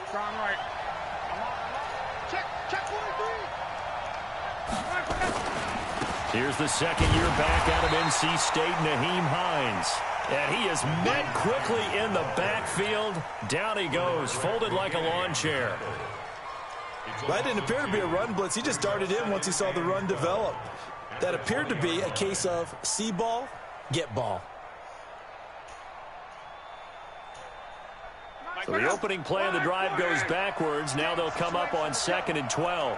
Strong right. Check 43. Here's the second year back out of NC State, Nyheim Hines. And he is met quickly in the backfield. Down he goes, folded like a lawn chair. That didn't appear to be a run blitz. He just darted in once he saw the run develop. That appeared to be a case of see ball, get ball. So the opening play of the drive goes backwards. Now they'll come up on 2nd and 12.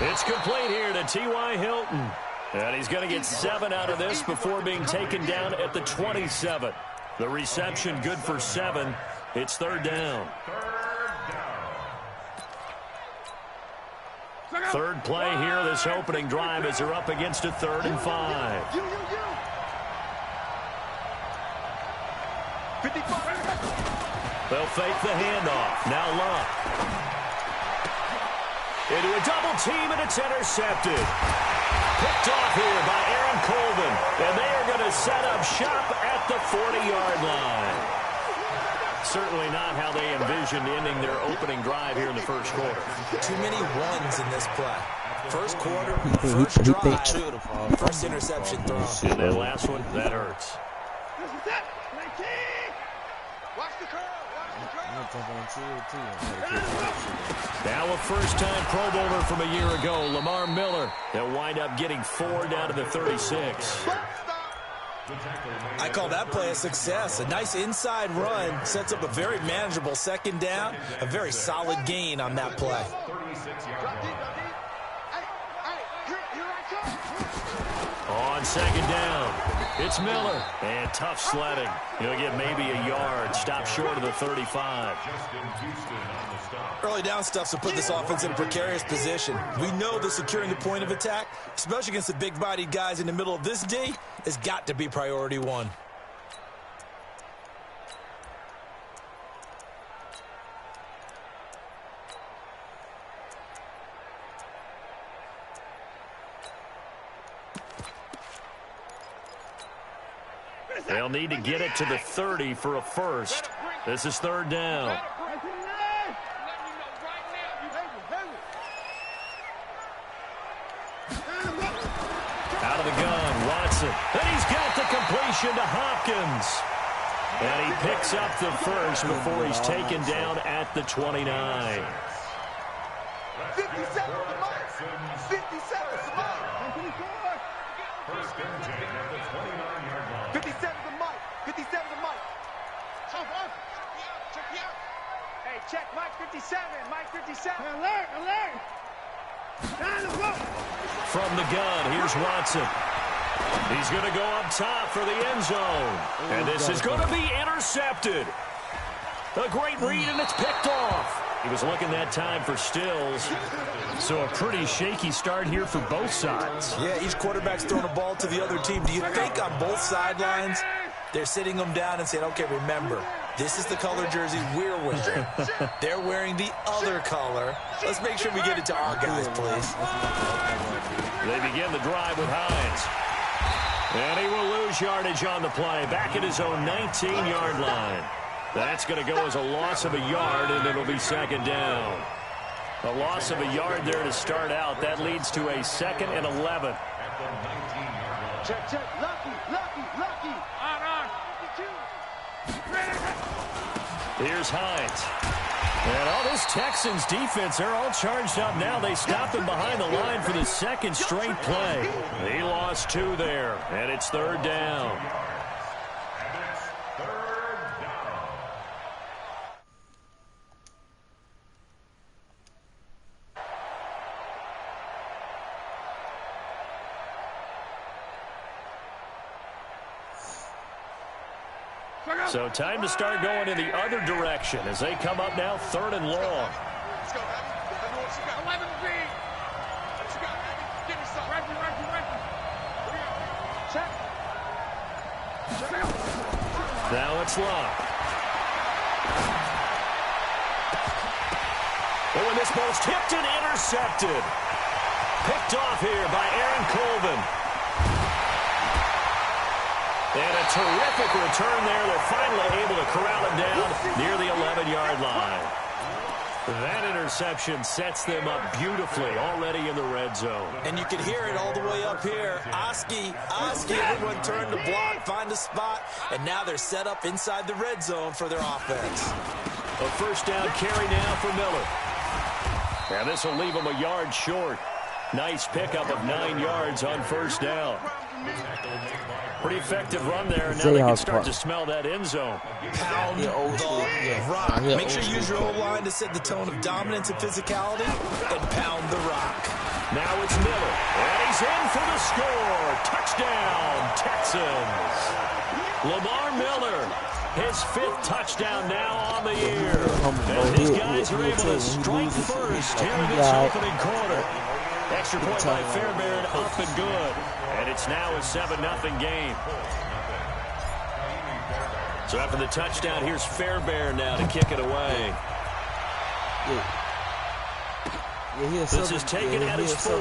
It's complete here to T.Y. Hilton. And he's going to get 7 out of this before being taken down at the 27. The reception good for 7. It's 3rd down. Third play here, this opening drive, as they're up against a 3rd and 5. They'll fake the handoff. Now Luck. Into a double team, and it's intercepted. Picked off here by Aaron Colvin. And they are going to set up shop at the 40-yard line. Certainly not how they envisioned ending their opening drive here in the first quarter. Too many ones in this play. First quarter, first drive, first interception throw. And that last one, that hurts. Now a first-time Pro Bowler from a year ago, Lamar Miller. They'll wind up getting 4 down to the 36. I call that play a success. A nice inside run sets up a very manageable 2nd down. A very solid gain on that play. On 2nd down, it's Miller. And tough sledding. He'll get maybe a yard. Stop short of the 35. Early down stuff to put this offense in a precarious position. We know that securing the point of attack, especially against the big-bodied guys in the middle of this D, has got to be priority 1. They'll need to get it to the 30 for a first. This is 3rd down. Out of the gun, Watson. And he's got the completion to Hopkins. And he picks up the first before he's taken down at the 29. 57 to Mike. 57 to Mike. 57 to Mike. 57 to Mike. Hey, check Mike 57. Mike 57. Alert, alert. From the gun, here's Watson. He's going to go up top for the end zone. And this is going to be intercepted. A great read, and it's picked off. He was looking that time for Stills. So a pretty shaky start here for both sides. Yeah, each quarterback's throwing a ball to the other team. Do you think on both sidelines they're sitting them down and saying, okay, remember, this is the color jersey we're wearing. They're wearing the other color. Let's make sure we get it to our guys, please. They begin the drive with Hines. And he will lose yardage on the play. Back at his own 19-yard line. That's going to go as a loss of a yard, and it'll be 2nd down. A loss of a yard there to start out. That leads to a 2nd and 11. Check, check. Lucky. On. Here's Hines. And all this Texans defense, they're all charged up now. They stopped him behind the line for the 2nd straight play. He lost 2 there, and it's 3rd down. So time to start going in the other direction as they come up now 3rd and long. Let's go, Abby. What you got? 11 feet. What you got, Abby? Give me some. Right. Check. Now it's Luck. Oh, and this ball's tipped and intercepted. Picked off here by Aaron Colvin. And a terrific return there. They're finally able to corral him down near the 11-yard line. That interception sets them up beautifully already in the red zone. And you can hear it all the way up here. Oski, everyone turned to block, find a spot, and now they're set up inside the red zone for their offense. A first down carry now for Miller. And this will leave him a yard short. Nice pickup of 9 yards on first down. Pretty effective run there. Now they can start to smell that end zone. Pound the rock. Make sure you use your O-line to set the tone of dominance and physicality, and pound the rock. Now it's Miller, and he's in for the score. Touchdown, Texans. Lamar Miller, his 5th touchdown now on the year. And these guys are able to strike first here in this opening quarter. Extra point by Fairbairn, up and good. And it's now a 7-0 game. So after the touchdown, here's Fairbairn now to kick it away. This is taken at his 4.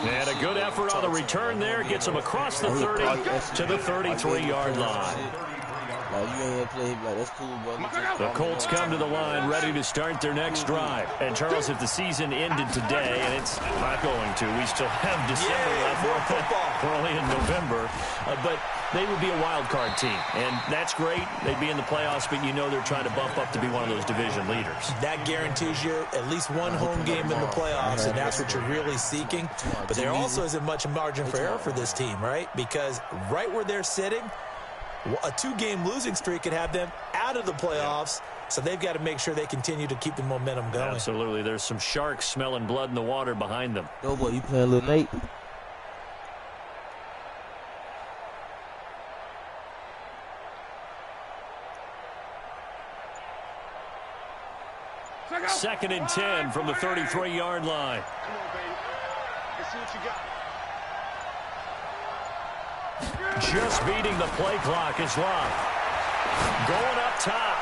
And a good effort on the return there. Gets him across the 30 to the 33-yard line. The Colts come to the line ready to start their next drive. And, Charles, if the season ended today, and it's not going to, we still have December left. We're only in November. But they would be a wild card team. And that's great. They'd be in the playoffs, but you know they're trying to bump up to be one of those division leaders. That guarantees you at least one home game in the playoffs, and that's what you're really seeking. But there also isn't much margin for error for this team, right? Because right where they're sitting, a 2-game losing streak could have them out of the playoffs, so they've got to make sure they continue to keep the momentum going. Absolutely. There's some sharks smelling blood in the water behind them. No, boy, you playing Lil Nate? Second and 10 from the 33-yard line. Come on, baby. Let's see what you got. Just beating the play clock is Love. Going up top.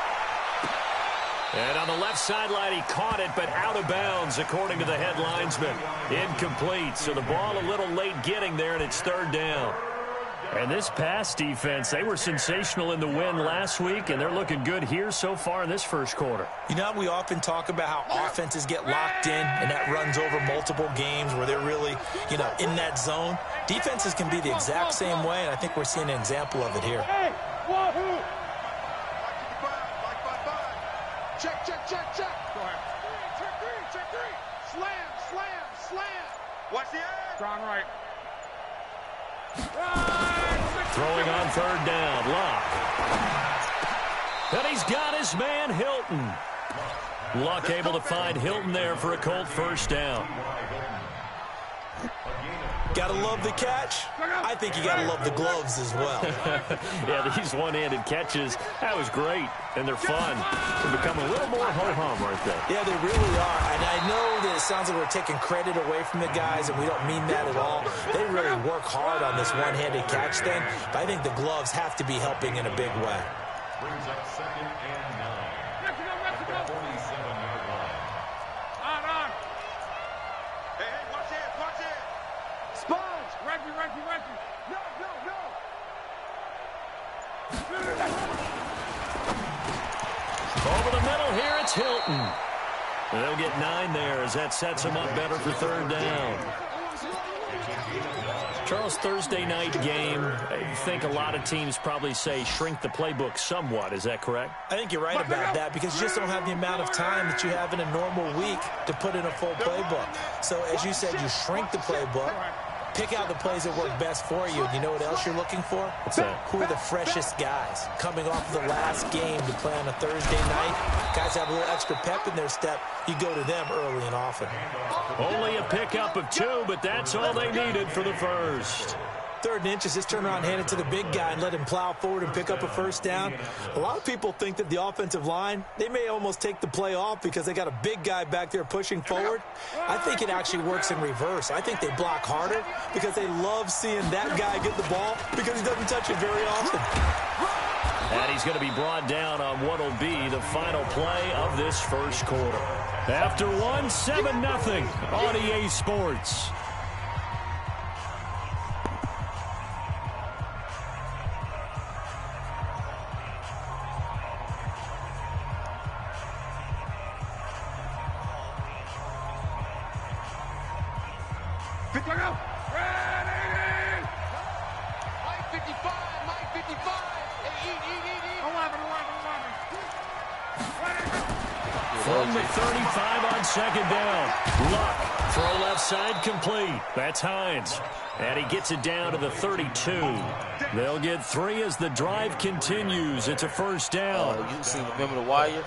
And on the left sideline, he caught it, but out of bounds, according to the head linesman. Incomplete, so the ball a little late getting there, and it's 3rd down. And this pass defense, they were sensational in the win last week, and they're looking good here so far in this first quarter. You know, we often talk about how offenses get locked in, and that runs over multiple games where they're really, in that zone. Defenses can be the exact same way, and I think we're seeing an example of it here. Hey, wahoo! Check. Go ahead. Check three. Slam. Watch the edge. Strong right. Throwing on 3rd down, Luck. And he's got his man, Hilton. Luck able to find Hilton there for a Colt first down. Gotta love the catch. I think you gotta love the gloves as well. Yeah, these one-handed catches, that was great. And they're fun. They're becoming a little more ho-hum, aren't they? Yeah, they really are. And I know that it sounds like we're taking credit away from the guys, and we don't mean that at all. They really work hard on this one-handed catch thing. But I think the gloves have to be helping in a big way. Brings up 2nd and 9. Let's go. 47-yard line. On. Hey, watch it. Sponge. Reggie. No. Over the middle here, it's Hilton. They'll get 9 there as that sets them up better for 3rd down. Charles, Thursday night game, I think a lot of teams probably say shrink the playbook somewhat. Is that correct? I think you're right about that because you just don't have the amount of time that you have in a normal week to put in a full playbook. So, as you said, you shrink the playbook, pick out the plays that work best for you. You know what else you're looking for? What's that? Who are the freshest guys coming off the last game to play on a Thursday night? Guys have a little extra pep in their step. You go to them early and often. Only a pickup of 2, but that's all they needed for the first. 3rd and inches, just turn around, hand it to the big guy, and let him plow forward and pick up a first down. A lot of people think that the offensive line, they may almost take the play off because they got a big guy back there pushing forward. I think it actually works in reverse. I think they block harder because they love seeing that guy get the ball because he doesn't touch it very often. And he's going to be brought down on what will be the final play of this first quarter. After 7-0 on EA Sports. 50, go. Ready. Mike 55, Mike 55. Eat. 11. From the 35 on second down. Luck. Throw left side complete. That's Hines. And he gets it down to the 32. They'll get 3 as the drive continues. It's a first down. You seen, remember the Wire?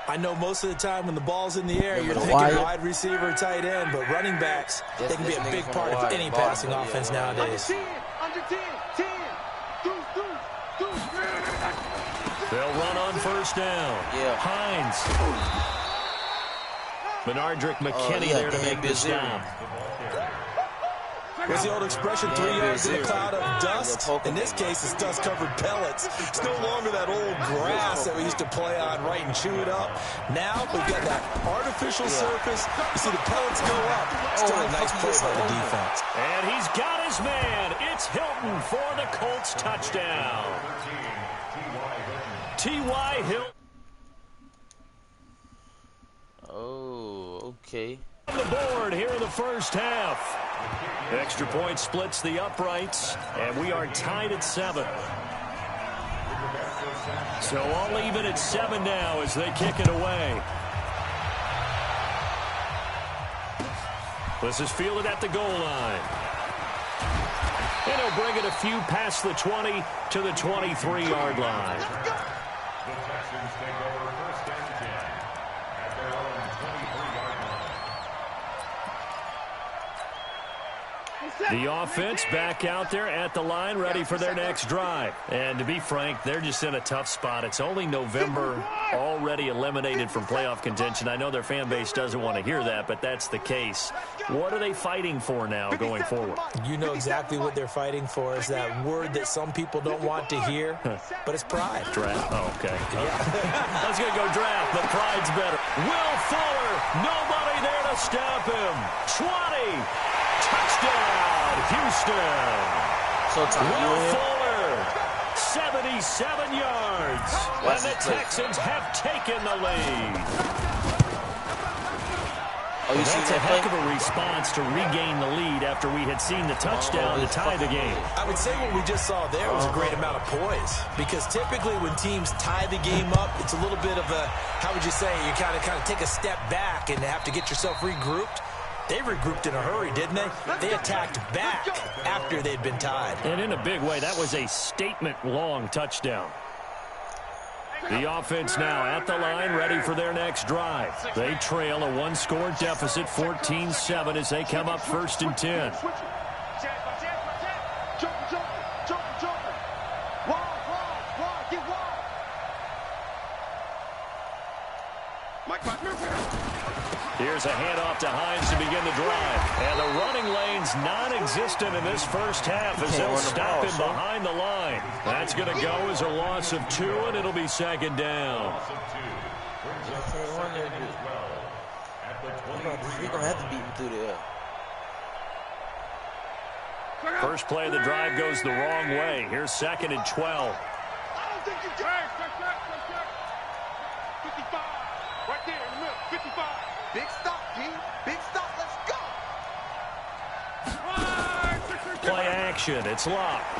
I know most of the time when the ball's in the air, you're thinking wide receiver, tight end, but running backs, they can be a big part of any passing offense nowadays. Under 10. They'll run on first down. Yeah. Hines. Bernardrick McKinney there to make the stop. What's the old expression, 3 yards in a cloud of dust? In this case, it's dust-covered pellets. It's no longer that old grass that we used to play on, right, and chew it up. Now we've got that artificial surface. You see the pellets go up. Still a nice play by the defense. And he's got his man. It's Hilton for the Colts touchdown. T.Y. Hilton. Oh, okay. On the board here in the first half. Extra point splits the uprights, and we are tied at 7. So all even at 7 now as they kick it away. This is fielded at the goal line. And he'll bring it a few past the 20 to the 23-yard line. The Texans take over first and 10 at their own 23-yard line. The offense back out there at the line, ready for their next drive. And to be frank, they're just in a tough spot. It's only November, already eliminated from playoff contention. I know their fan base doesn't want to hear that, but that's the case. What are they fighting for now going forward? You know exactly what they're fighting for. Is that word that some people don't want to hear, but it's pride. Draft. Oh, okay. Yeah. Let's go draft, but pride's better. Will Fuller, nobody there to stop him. 20. Touchdown, Houston. Will Fuller, 77 yards. And the Texans have taken the lead. That's a heck of a response to regain the lead after we had seen the touchdown to tie the game. I would say what we just saw there was a great amount of poise, because typically when teams tie the game up, it's a little bit of a, how would you say, you kind of take a step back and have to get yourself regrouped. They regrouped in a hurry, didn't they? They attacked back after they'd been tied. And in a big way, that was a statement-long touchdown. The offense now at the line, ready for their next drive. They trail a one-score deficit, 14-7, as they come up first and 10. Here's a handoff to Hines to begin the drive. And the running lane's non-existent in this first half as they'll stop him behind the line. That's going to go as a loss of 2, and it'll be second down. We're going to have to beat him through there. First play of the drive goes the wrong way. Here's second and 12. I don't think you can. 55. Right there in the middle. 55. Big stop, G. Big stop. Let's go. Play action. It's locked.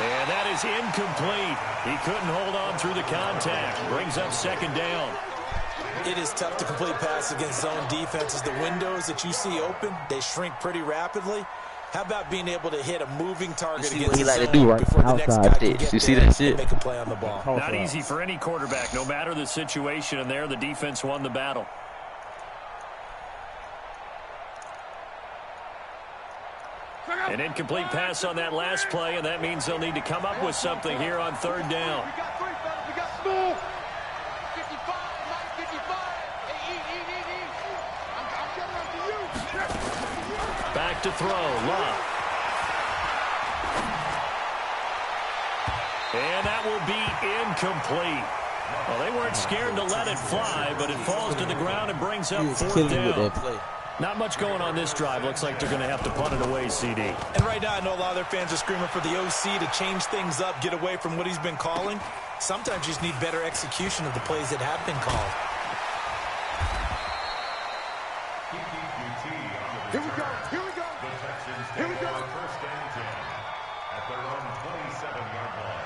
And that is incomplete. He couldn't hold on through the contact. Brings up second down. It is tough to complete passes against zone defenses. The windows that you see open, they shrink pretty rapidly. How about being able to hit a moving target against the zone before the next guy can get there and make a play on the ball? Not easy for any quarterback, no matter the situation, and there the defense won the battle. An incomplete pass on that last play, and that means they'll need to come up with something here on third down. We got 3, fellas. We got smooth. 55, Mike 55. I'm coming up to you. Back to throw, Love. And that will be incomplete. Well, they weren't scared to let it fly, but it falls to the ground and brings up fourth down. Not much going on this drive. Looks like they're going to have to punt it away, CD. And right now, I know a lot of their fans are screaming for the OC to change things up, get away from what he's been calling. Sometimes you just need better execution of the plays that have been called. Here we go. Here we go. Here we go. First and 10 at their own 27-yard line.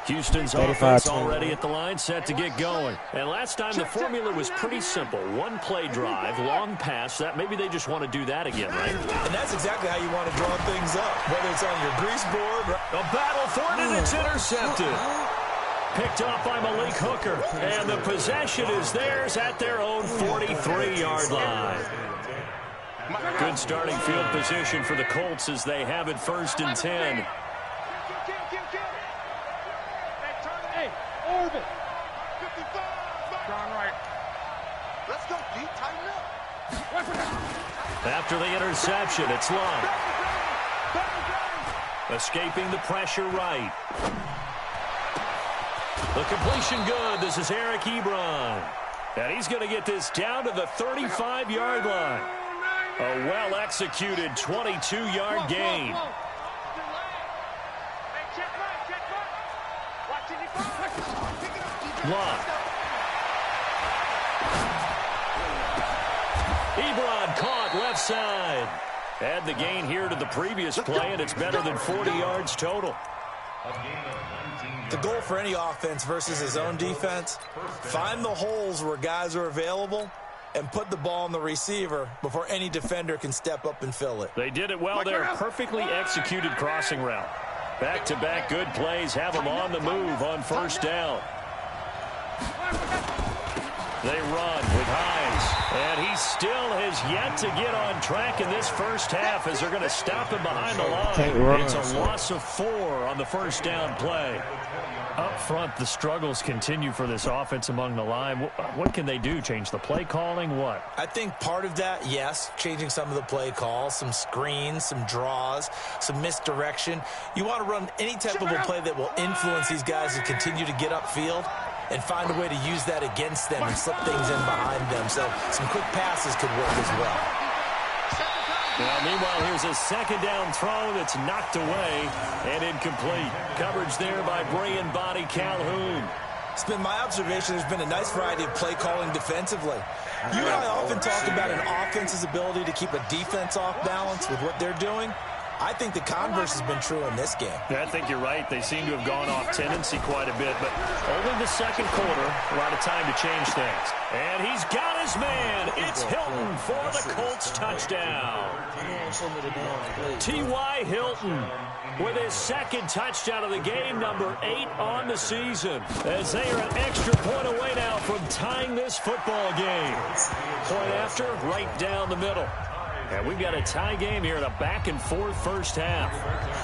Houston's offense already at the line, set to get going. And last time the formula was pretty simple. One play drive, long pass. That maybe they just want to do that again, right? And that's exactly how you want to draw things up, whether it's on your grease board. A battle for it, and it's intercepted. Picked off by Malik Hooker. And the possession is theirs at their own 43-yard line. Good starting field position for the Colts as they have it 1st and 10. Orbit. 55. Down right. Let's go deep. Tighten up. After the interception, it's long. Escaping the pressure right. The completion good. This is Eric Ebron. And he's going to get this down to the 35-yard line. A well-executed 22-yard gain. Block. Ebron caught left side. Add the gain here to the previous play, and it's better than 40 yards total. The goal for any offense versus his own defense, find the holes where guys are available and put the ball on the receiver before any defender can step up and fill it. They did it well there. Perfectly executed crossing route. Back-to-back good plays have them on the move on 1st down. They run with Hines, and he still has yet to get on track in this first half as they're going to stop him behind the line. It's a loss of 4 on the 1st down play. Up front, the struggles continue for this offense among the line. What can they do? Change the play calling? What? I think part of that, yes, changing some of the play calls, some screens, some draws, some misdirection. You want to run any type of a play that will influence these guys to continue to get upfield and find a way to use that against them and slip things in behind them. So some quick passes could work as well. Now, meanwhile, here's a 2nd down throw that's knocked away and incomplete. Coverage there by Brian Body Calhoun. It's been my observation there's been a nice variety of play calling defensively. You and I often talk about an offense's ability to keep a defense off balance with what they're doing. I think the converse has been true in this game. Yeah, I think you're right. They seem to have gone off tendency quite a bit, but only the 2nd quarter, a lot of time to change things. And he's got his man. It's Hilton for the Colts touchdown. T.Y. Hilton with his 2nd touchdown of the game, number 8 on the season, as they are an extra point away now from tying this football game. Point after, right down the middle. And we've got a tie game here in a back-and-forth first half.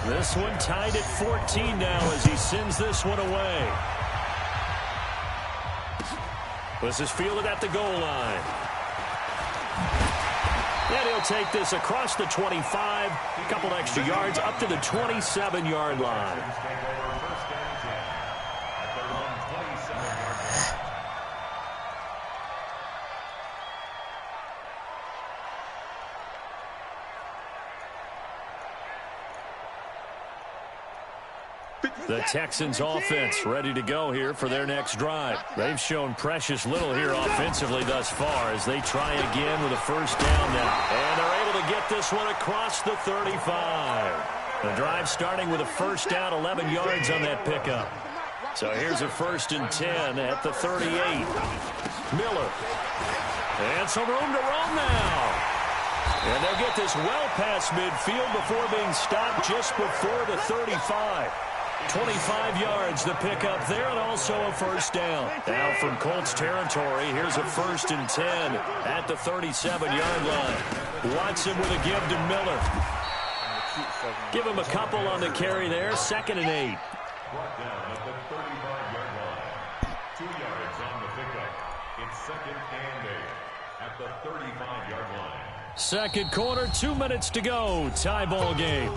This one tied at 14 now as he sends this one away. This is fielded at the goal line. And he'll take this across the 25, a couple extra yards up to the 27-yard line. The Texans offense ready to go here for their next drive. They've shown precious little here offensively thus far as they try again with a 1st down now. And they're able to get this one across the 35. The drive starting with a 1st down, 11 yards on that pickup. So here's a 1st and 10 at the 38. Miller. And some room to roam now. And they'll get this well past midfield before being stopped just before the 35. 25 yards the pickup there, and also a 1st down. Now from Colts territory, here's a 1st and 10 at the 37-yard line. Watson with a give to Miller. Give him a couple on the carry there. 2nd and 8. Brought down at the 35-yard line. 2 yards on the pickup. It's 2nd and 8 at the 35-yard line. 2nd quarter, 2 minutes to go. Tie ball game.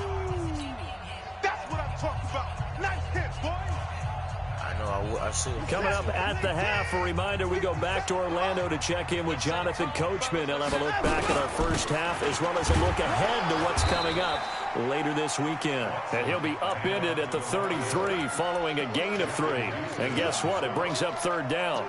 That's what I'm talking about. Nice hit, boy. I know, I see. Coming up at the half, a reminder, we go back to Orlando to check in with Jonathan Coachman. He'll have a look back at our first half as well as a look ahead to what's coming up later this weekend. And he'll be upended at the 33 following a gain of 3. And guess what? It brings up 3rd down.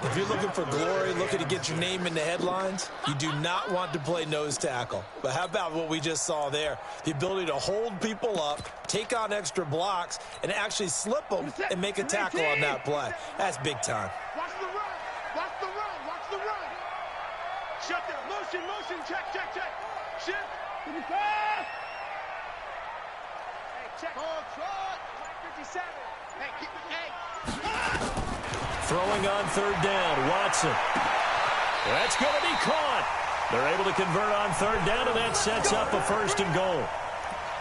If you're looking for glory, looking to get your name in the headlines, you do not want to play nose tackle. But how about what we just saw there? The ability to hold people up, take on extra blocks, and actually slip them and make a tackle on that play. That's big time. Watch the run. Watch the run. Watch the run. Shut down. Motion, motion. Check, check, check. Shift. Hey, check. Hold, short. 57. Hey, keep it. Hey. Throwing on third down, Watson. That's going to be caught. They're able to convert on third down, and that sets up a 1st and goal.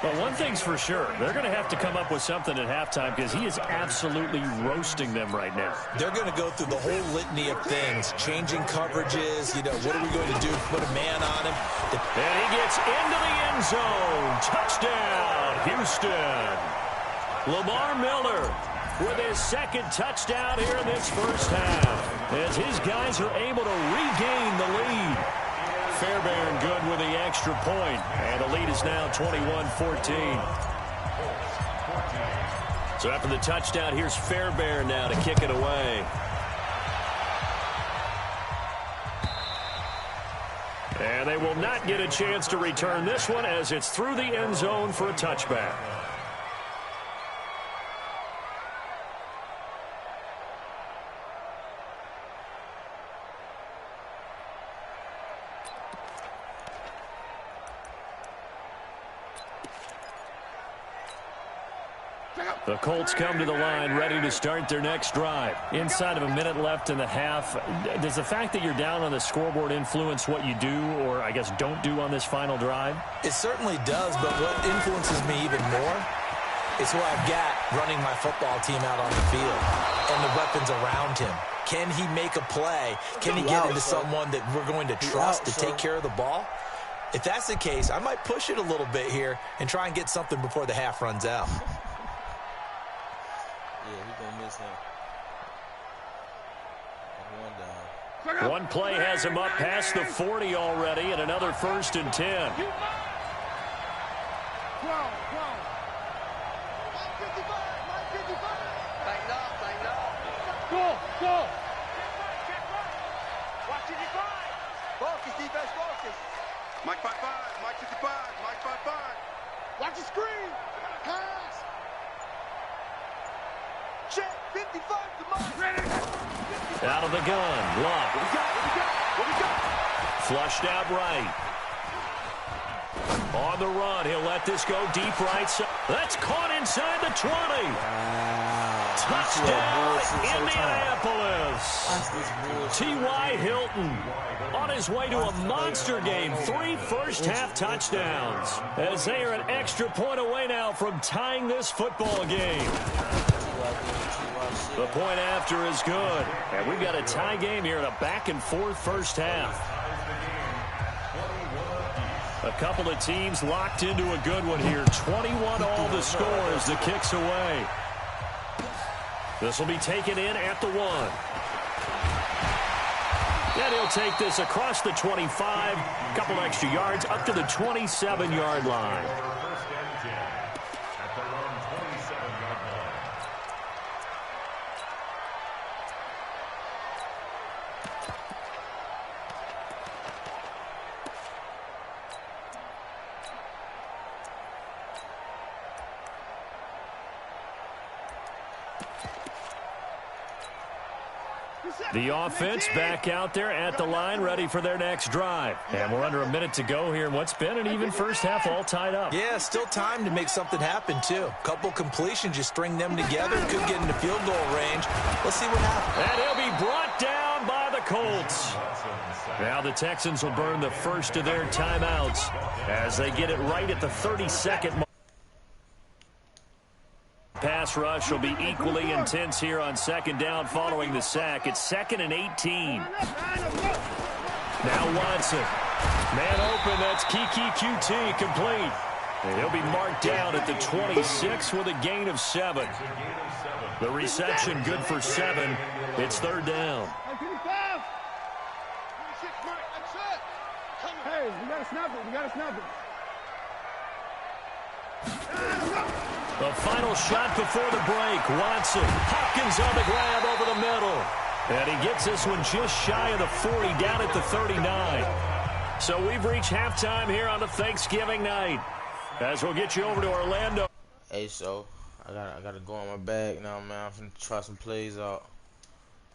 But one thing's for sure, they're going to have to come up with something at halftime because he is absolutely roasting them right now. They're going to go through the whole litany of things, changing coverages, what are we going to do? Put a man on him. And he gets into the end zone. Touchdown, Houston. Lamar Miller with his 2nd touchdown here in this first half, as his guys are able to regain the lead. Fairbairn good with the extra point, and the lead is now 21-14. So after the touchdown, here's Fairbairn now to kick it away. And they will not get a chance to return this one as it's through the end zone for a touchback. The Colts come to the line ready to start their next drive. Inside of a minute left in the half, does the fact that you're down on the scoreboard influence what you do or, I guess, don't do on this final drive? It certainly does, but what influences me even more is who I've got running my football team out on the field and the weapons around him. Can he make a play? Can he get into someone that we're going to trust to take care of the ball? If that's the case, I might push it a little bit here and try and get something before the half runs out. One play has him up past the 40 already, and another 1st and 10. Tighten up. Go. Watch it, focus, defense, focus. Mike 5-5, Mike 55, Mike 5-5. Watch the screen. Pass. Check, 55 to Mike. Out of the gun, Love. What we got? Flushed out right. On the run, he'll let this go deep right side. That's caught inside the 20. Touchdown, Indianapolis. T.Y. Hilton on his way to a monster game. 3 first-half touchdowns, as they are an extra point away now from tying this football game. The point after is good. And we've got a tie game here in a back-and-forth first half. A couple of teams locked into a good one here. 21 all the score as the kick's away. This will be taken in at the 1. And he'll take this across the 25. A couple extra yards up to the 27-yard line. The offense back out there at the line, ready for their next drive. And we're under a minute to go here in what's been an even first half, all tied up. Yeah, still time to make something happen, too. Couple completions, you string them together, could get into field goal range. Let's see what happens. And he'll be brought down by the Colts. Now the Texans will burn the first of their timeouts as they get it right at the 32nd mark. Pass rush will be equally intense here on 2nd down following the sack. It's 2nd and 18. Now Watson. Man open, that's Kiki QT complete. And he'll be marked down at the 26 with a gain of 7. The reception good for 7. It's 3rd down. Hey, you gotta snap it. The final shot before the break. Watson. Hopkins on the grab over the middle. And he gets this one just shy of the 40, down at the 39. So we've reached halftime here on the Thanksgiving night. As we'll get you over to Orlando. Hey, so I gotta go on my bag now, man. I'm finna try some plays out.